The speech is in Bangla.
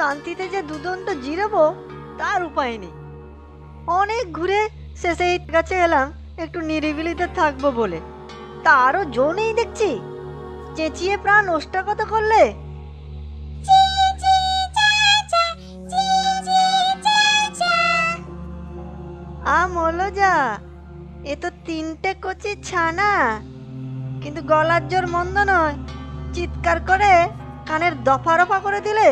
শান্তিতে যে দুদণ্ড জিরাবো তার উপায় নেই। অনেক ঘুরে শেষে এই গাছে এলাম একটু নিরিবিলিতে থাকবো বলে, তারও জো নেই দেখছি। চেঁচিয়ে প্রাণ ওষ্ঠাগত করলে। হলো যা, এ তো 3টে কচি ছানা, কিন্তু গলার জোর মন্দ নয়। চিৎকার করে কানের দফা রফা করে দিলে